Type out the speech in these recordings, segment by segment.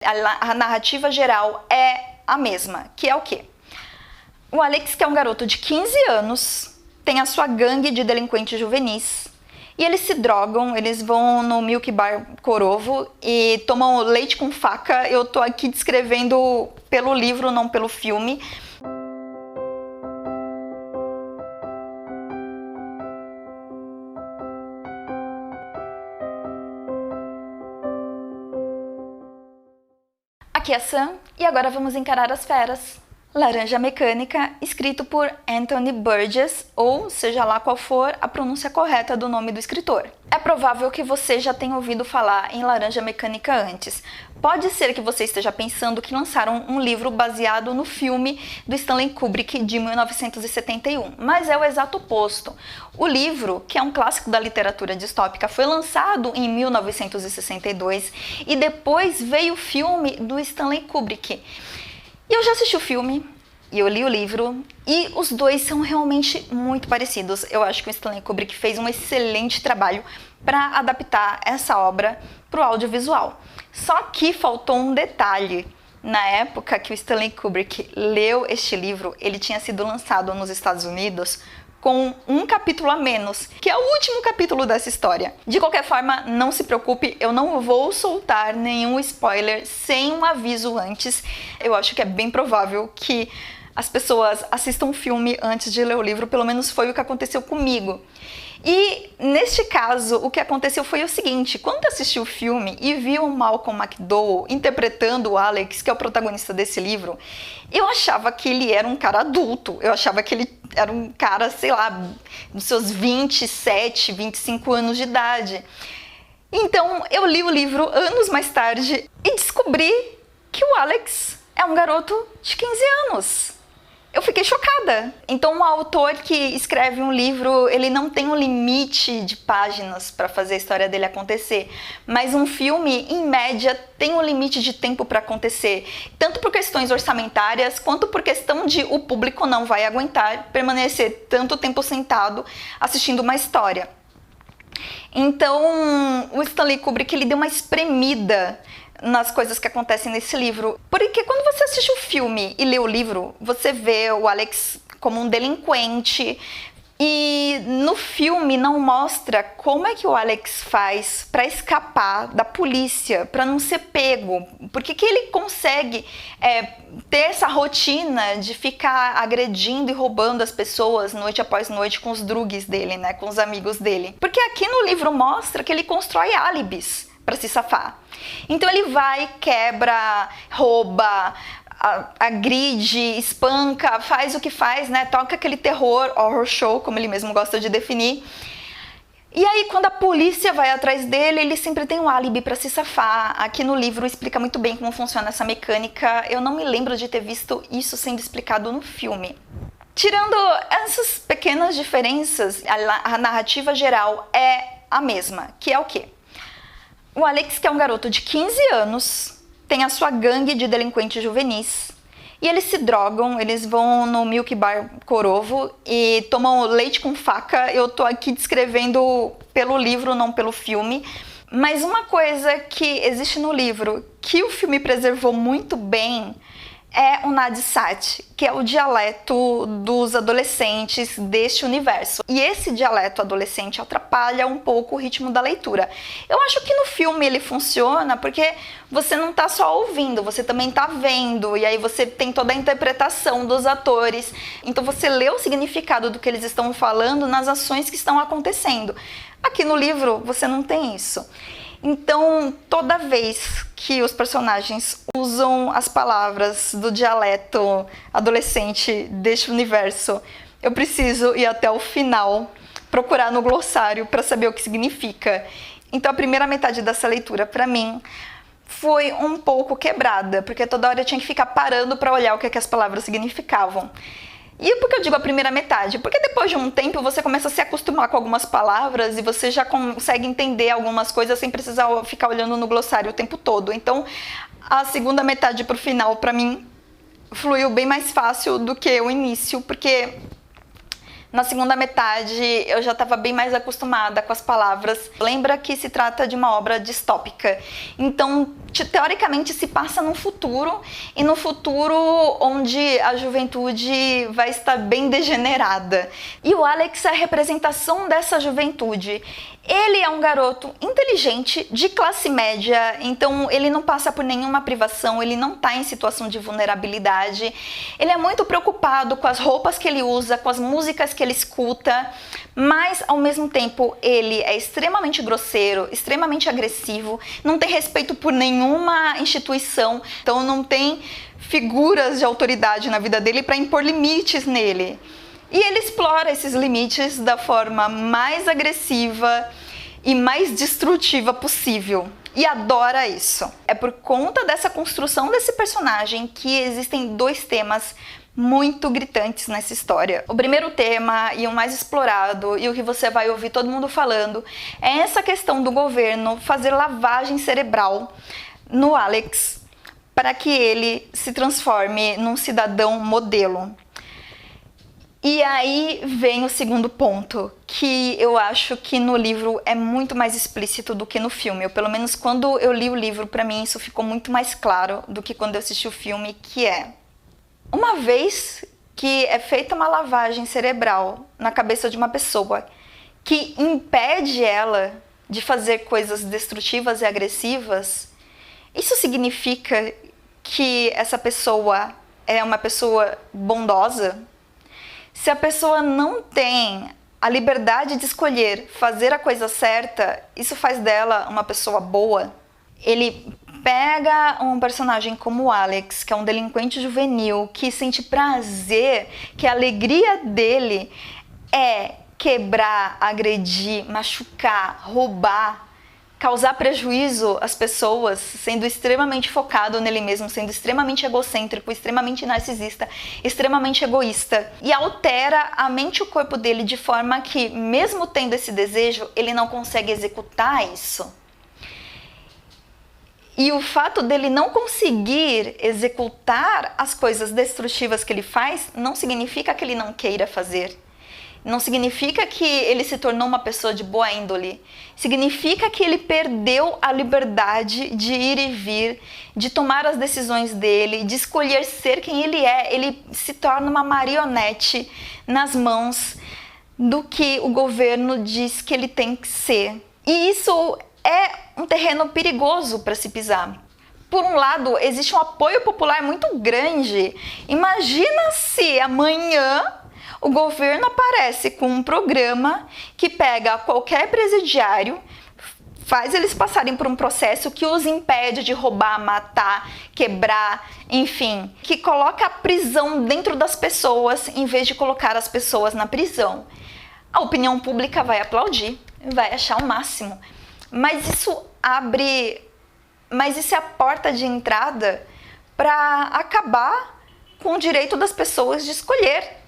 A narrativa geral é a mesma, que é o quê? O Alex, que é um garoto de 15 anos, tem a sua gangue de delinquentes juvenis e eles se drogam, eles vão no Milk Bar Corovo e tomam leite com faca. Eu tô aqui descrevendo pelo livro, não pelo filme. Aqui é a Sam, e agora vamos encarar as feras. Laranja Mecânica, escrito por Anthony Burgess, ou seja lá qual for a pronúncia correta do nome do escritor. É provável que você já tenha ouvido falar em Laranja Mecânica antes. Pode ser que você esteja pensando que lançaram um livro baseado no filme do Stanley Kubrick de 1971, mas é o exato oposto. O livro, que é um clássico da literatura distópica, foi lançado em 1962 e depois veio o filme do Stanley Kubrick. E eu já assisti o filme, e eu li o livro, e os dois são realmente muito parecidos. Eu acho que o Stanley Kubrick fez um excelente trabalho para adaptar essa obra para o audiovisual. Só que faltou um detalhe. Na época que o Stanley Kubrick leu este livro, ele tinha sido lançado nos Estados Unidos com um capítulo a menos, que é o último capítulo dessa história. De qualquer forma, não se preocupe, eu não vou soltar nenhum spoiler sem um aviso antes. Eu acho que é bem provável que as pessoas assistam o filme antes de ler o livro, pelo menos foi o que aconteceu comigo. E neste caso, o que aconteceu foi o seguinte: quando eu assisti o filme e vi o Malcolm McDowell interpretando o Alex, que é o protagonista desse livro, eu achava que ele era um cara adulto, eu achava que ele era um cara, sei lá, dos seus 27, 25 anos de idade. Então eu li o livro anos mais tarde e descobri que o Alex é um garoto de 15 anos. Eu fiquei chocada. Então, um autor que escreve um livro, ele não tem um limite de páginas para fazer a história dele acontecer, mas um filme, em média, tem um limite de tempo para acontecer, tanto por questões orçamentárias, quanto por questão de o público não vai aguentar permanecer tanto tempo sentado assistindo uma história. Então, o Stanley Kubrick, ele deu uma espremida nas coisas que acontecem nesse livro. Porque quando você assiste o filme e lê o livro, você vê o Alex como um delinquente. E no filme não mostra como é que o Alex faz para escapar da polícia, para não ser pego. Porque que ele consegue ter essa rotina de ficar agredindo e roubando as pessoas noite após noite com os drugs dele, né, com os amigos dele. Porque aqui no livro mostra que ele constrói álibis para se safar. Então ele vai, quebra, rouba, agride, espanca, faz o que faz, né? Toca aquele terror, horror show, como ele mesmo gosta de definir. E aí, quando a polícia vai atrás dele, ele sempre tem um álibi para se safar. Aqui no livro explica muito bem como funciona essa mecânica. Eu não me lembro de ter visto isso sendo explicado no filme. Tirando essas pequenas diferenças, a narrativa geral é a mesma, que é o quê? O Alex, que é um garoto de 15 anos, tem a sua gangue de delinquentes juvenis e eles se drogam, eles vão no Milk Bar Corovo e tomam leite com faca. Eu tô aqui descrevendo pelo livro, não pelo filme. Mas uma coisa que existe no livro que o filme preservou muito bem é o Nadsat, que é o dialeto dos adolescentes deste universo. E esse dialeto adolescente atrapalha um pouco o ritmo da leitura. Eu acho que no filme ele funciona porque você não tá só ouvindo, você também tá vendo, e aí você tem toda a interpretação dos atores. Então você lê o significado do que eles estão falando nas ações que estão acontecendo. Aqui no livro você não tem isso. Então, toda vez que os personagens usam as palavras do dialeto adolescente deste universo, eu preciso ir até o final, procurar no glossário para saber o que significa. Então, a primeira metade dessa leitura, para mim, foi um pouco quebrada, porque toda hora eu tinha que ficar parando para olhar o que as palavras significavam. E por que eu digo a primeira metade? Porque depois de um tempo você começa a se acostumar com algumas palavras e você já consegue entender algumas coisas sem precisar ficar olhando no glossário o tempo todo. Então, a segunda metade pro final, pra mim, fluiu bem mais fácil do que o início, porque Na segunda metade, eu já estava bem mais acostumada com as palavras. Lembra que se trata de uma obra distópica. Então, teoricamente, se passa num futuro, e no futuro onde a juventude vai estar bem degenerada. E o Alex é a representação dessa juventude. Ele é um garoto inteligente, de classe média, então ele não passa por nenhuma privação, ele não está em situação de vulnerabilidade. Ele é muito preocupado com as roupas que ele usa, com as músicas que ele escuta, mas ao mesmo tempo ele é extremamente grosseiro, extremamente agressivo, não tem respeito por nenhuma instituição, então não tem figuras de autoridade na vida dele para impor limites nele. E ele explora esses limites da forma mais agressiva e mais destrutiva possível. E adora isso. É por conta dessa construção desse personagem que existem dois temas muito gritantes nessa história. O primeiro tema, e o mais explorado, e o que você vai ouvir todo mundo falando, é essa questão do governo fazer lavagem cerebral no Alex para que ele se transforme num cidadão modelo. E aí vem o segundo ponto, que eu acho que no livro é muito mais explícito do que no filme. Ou pelo menos quando eu li o livro, para mim isso ficou muito mais claro do que quando eu assisti o filme, que é: uma vez que é feita uma lavagem cerebral na cabeça de uma pessoa que impede ela de fazer coisas destrutivas e agressivas, isso significa que essa pessoa é uma pessoa bondosa? Se a pessoa não tem a liberdade de escolher fazer a coisa certa, isso faz dela uma pessoa boa? Ele pega um personagem como o Alex, que é um delinquente juvenil, que sente prazer, que a alegria dele é quebrar, agredir, machucar, roubar, causar prejuízo às pessoas, sendo extremamente focado nele mesmo, sendo extremamente egocêntrico, extremamente narcisista, extremamente egoísta. E altera a mente e o corpo dele de forma que, mesmo tendo esse desejo, ele não consegue executar isso. E o fato dele não conseguir executar as coisas destrutivas que ele faz não significa que ele não queira fazer. Não significa que ele se tornou uma pessoa de boa índole. Significa que ele perdeu a liberdade de ir e vir, de tomar as decisões dele, de escolher ser quem ele é. Ele se torna uma marionete nas mãos do que o governo diz que ele tem que ser. E isso é um terreno perigoso para se pisar. Por um lado, existe um apoio popular muito grande. Imagina se amanhã o governo aparece com um programa que pega qualquer presidiário, faz eles passarem por um processo que os impede de roubar, matar, quebrar, enfim, que coloca a prisão dentro das pessoas em vez de colocar as pessoas na prisão. A opinião pública vai aplaudir, vai achar o máximo. Mas isso é a porta de entrada para acabar com o direito das pessoas de escolher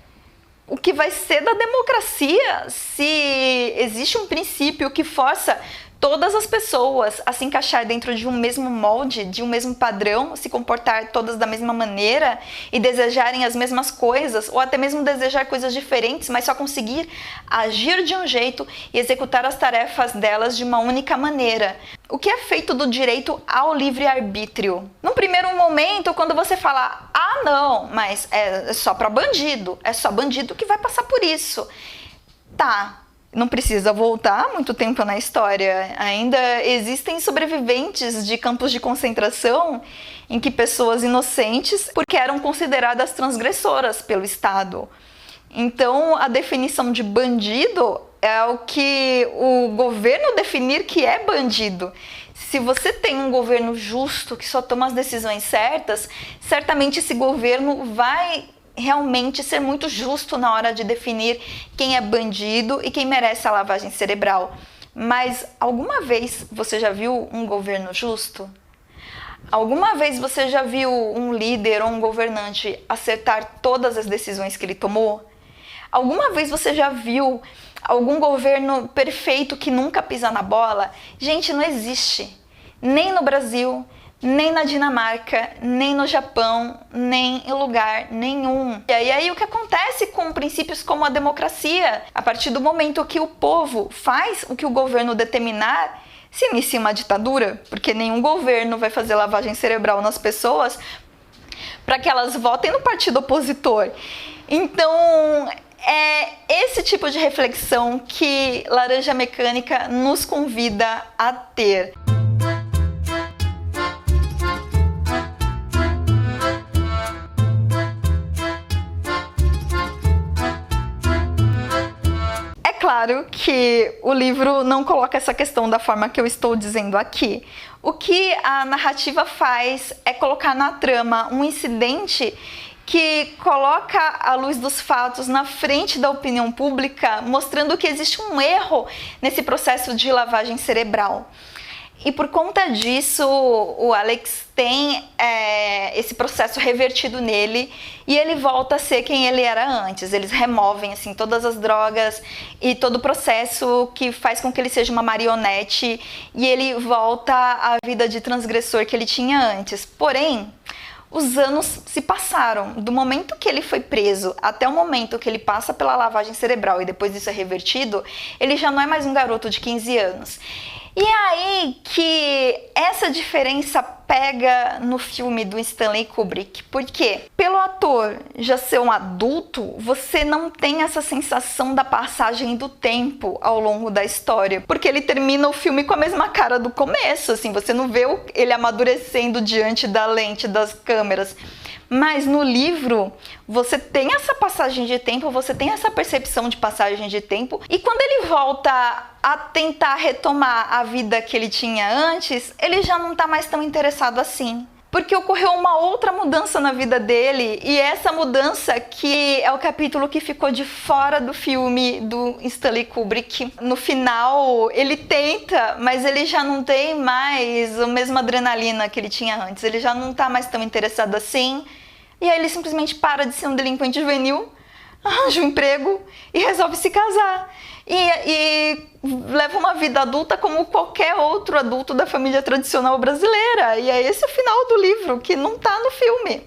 o que vai ser da democracia se existe um princípio que força todas as pessoas a se encaixar dentro de um mesmo molde, de um mesmo padrão, se comportar todas da mesma maneira e desejarem as mesmas coisas, ou até mesmo desejar coisas diferentes, mas só conseguir agir de um jeito e executar as tarefas delas de uma única maneira. O que é feito do direito ao livre-arbítrio? No primeiro momento, quando você fala, ah não, mas é só para bandido, é só bandido que vai passar por isso. Tá. Não precisa voltar muito tempo na história. Ainda existem sobreviventes de campos de concentração em que pessoas inocentes, porque eram consideradas transgressoras pelo Estado. Então, a definição de bandido é o que o governo definir que é bandido. Se você tem um governo justo, que só toma as decisões certas, certamente esse governo vai realmente ser muito justo na hora de definir quem é bandido e quem merece a lavagem cerebral. Mas alguma vez você já viu um governo justo? Alguma vez você já viu um líder ou um governante acertar todas as decisões que ele tomou? Alguma vez você já viu algum governo perfeito que nunca pisa na bola? Gente, não existe. Nem no Brasil, nem na Dinamarca, nem no Japão, nem em lugar nenhum. E aí o que acontece com princípios como a democracia? A partir do momento que o povo faz o que o governo determinar, se inicia uma ditadura, porque nenhum governo vai fazer lavagem cerebral nas pessoas para que elas votem no partido opositor. Então, é esse tipo de reflexão que Laranja Mecânica nos convida a ter. É claro que o livro não coloca essa questão da forma que eu estou dizendo aqui. O que a narrativa faz é colocar na trama um incidente que coloca a luz dos fatos na frente da opinião pública, mostrando que existe um erro nesse processo de lavagem cerebral. E por conta disso, o Alex tem esse processo revertido nele e ele volta a ser quem ele era antes. Eles removem assim, todas as drogas e todo o processo que faz com que ele seja uma marionete e ele volta à vida de transgressor que ele tinha antes. Porém, os anos se passaram, do momento que ele foi preso até o momento que ele passa pela lavagem cerebral e depois isso é revertido, ele já não é mais um garoto de 15 anos. E é aí que essa diferença pega no filme do Stanley Kubrick. Por quê? Pelo ator já ser um adulto, você não tem essa sensação da passagem do tempo ao longo da história. Porque ele termina o filme com a mesma cara do começo, assim, você não vê ele amadurecendo diante da lente das câmeras. Mas no livro, você tem essa passagem de tempo, você tem essa percepção de passagem de tempo. E quando ele volta a tentar retomar a vida que ele tinha antes, ele já não tá mais tão interessado assim. Porque ocorreu uma outra mudança na vida dele, e essa mudança que é o capítulo que ficou de fora do filme do Stanley Kubrick. No final, ele tenta, mas ele já não tem mais a mesma adrenalina que ele tinha antes. Ele já não tá mais tão interessado assim. E aí ele simplesmente para de ser um delinquente juvenil, arranja um emprego e resolve se casar. E leva uma vida adulta como qualquer outro adulto da família tradicional brasileira. E é esse o final do livro, que não tá no filme.